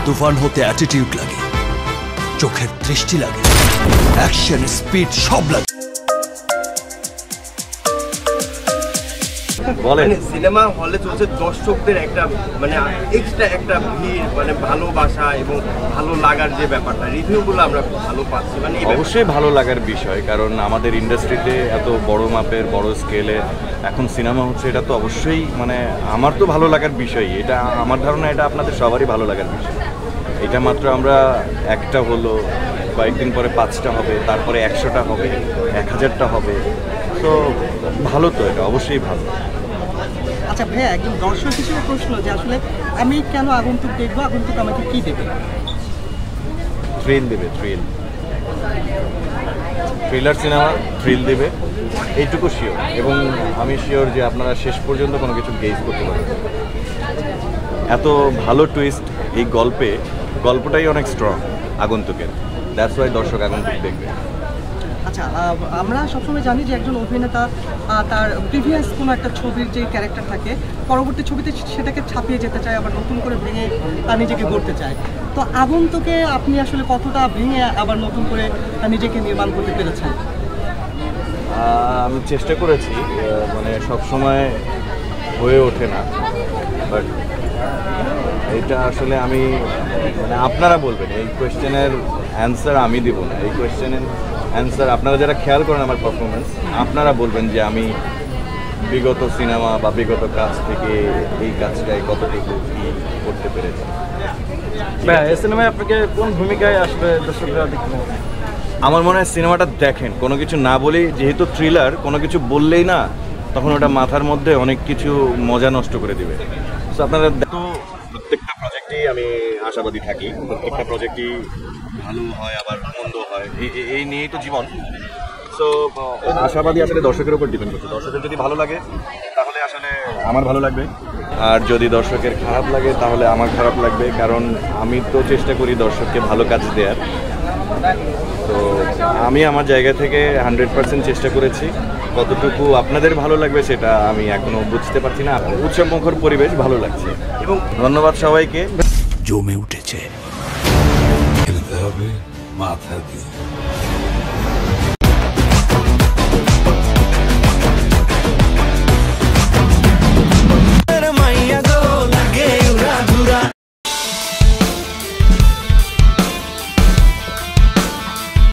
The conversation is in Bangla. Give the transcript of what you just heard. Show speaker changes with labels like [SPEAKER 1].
[SPEAKER 1] তুফান হতে অ্যাটিটিউড লাগে, চোখের দৃষ্টি লাগে, অ্যাকশন স্পিড সব লাগে।
[SPEAKER 2] মানে সিনেমা হলে চলছে দর্শকদের একটা মানে এক্সট্রা একটা ভিড়, মানে ভালোবাসা এবং ভালো লাগার যে ব্যাপারটা, রিভিউগুলো আমরা ভালো পাচ্ছি। মানে
[SPEAKER 3] অবশ্যই ভালো লাগার বিষয়, কারণ আমাদের ইন্ডাস্ট্রিতে এত বড় মাপের বড় স্কেলে এখন সিনেমা হচ্ছে, এটা তো অবশ্যই মানে আমার তো ভালো লাগার বিষয়। এটা আমার ধারণা এটা আপনাদের সবারই ভালো লাগার বিষয়। এটা মাত্র আমরা একটা হলো, কয়েকদিন পরে 5টা হবে, তারপরে 100টা হবে, 1000টা হবে, তো ভালো তো, এটা অবশ্যই ভালো।
[SPEAKER 4] আচ্ছা ভাইয়া, একজন দর্শক হিসেবে প্রশ্ন যে আসলে আমি কেন আগন্তুক দেখবো, আগন্তুক আমাকে কি দেবে?
[SPEAKER 3] থ্রিল দেবে, থ্রিলার সিনেমা থ্রিল দেবে, এইটুকু শিওর। এবং আমি শিওর যে আপনারা শেষ পর্যন্ত কোনো কিছু গেজ করতে পারবেন। এত ভালো টুইস্ট এই গল্পটাই অনেক স্ট্রং আগন্তুকের, দ্যাটস ওয়াই দর্শক আগন্তুক দেখবে।
[SPEAKER 4] আচ্ছা, আমরা সবসময় জানি যে একজন অভিনেতা তার প্রিভিয়াস কোনো একটা ছবির যে ক্যারেক্টার থাকে, পরবর্তী ছবিতে সেটাকে ছাপিয়ে যেতে চায়, আবার নতুন করে ভেঙে তার নিজেকে গড়তে চায়। তো আগন্তুকে আপনি আসলে কতটা ভেঙে আবার নতুন করে নিজেকে নির্মাণ করতে পেরেছেন?
[SPEAKER 3] আমি চেষ্টা করেছি, মানে সবসময় হয়ে ওঠে না, বাট এটা আসলে আমি মানে আপনারা বলবেন, এই কোয়েশ্চেনের অ্যান্সার আমি দিব না। এই কোয়েশ্চেনের অ্যান্সার আপনারা যারা খেয়াল করেন আমার পারফরমেন্স, আপনারা বলবেন যে আমি বিগত সিনেমা বা বিগত কাজ থেকে এই কাজটায় কতটুকু কি করতে পেরেছি।
[SPEAKER 5] এই সিনেমায় আপনাকে কোন ভূমিকায় আসবে দর্শকরা দেখতে?
[SPEAKER 3] আমার মনে হয় সিনেমাটা দেখেন, কোনো কিছু না বলেই, যেহেতু থ্রিলার, কোনো কিছু বললেই না তখন ওটা মাথার মধ্যে অনেক কিছু মজা নষ্ট করে দিবে। তো আপনারা তো প্রত্যেকটা প্রজেক্টেই আমি আশাবাদী থাকি, প্রত্যেকটা প্রজেক্টই ভালো হয় আবার মন্দ হয়, এই নিয়েই তো জীবন। সো আশাবাদী আসলে দর্শকের উপর ডিপেন্ড করছে। দর্শকের যদি ভালো লাগে তাহলে আসলে আমার ভালো লাগবে, আর যদি দর্শকের খারাপ লাগে তাহলে আমার খারাপ লাগবে, কারণ আমি তো চেষ্টা করি দর্শককে ভালো কাজ দেওয়ার। তো আমি আমার জায়গা থেকে 100% চেষ্টা করেছি। কতটুকু আপনাদের ভালো লাগবে সেটা আমি এখনো বুঝতে পারছি না। উৎসবমুখর পরিবেশ ভালো লাগছে এবং ধন্যবাদ সবাইকে।
[SPEAKER 1] জমে উঠেছে, খেলতে হবে মাথা দিয়ে।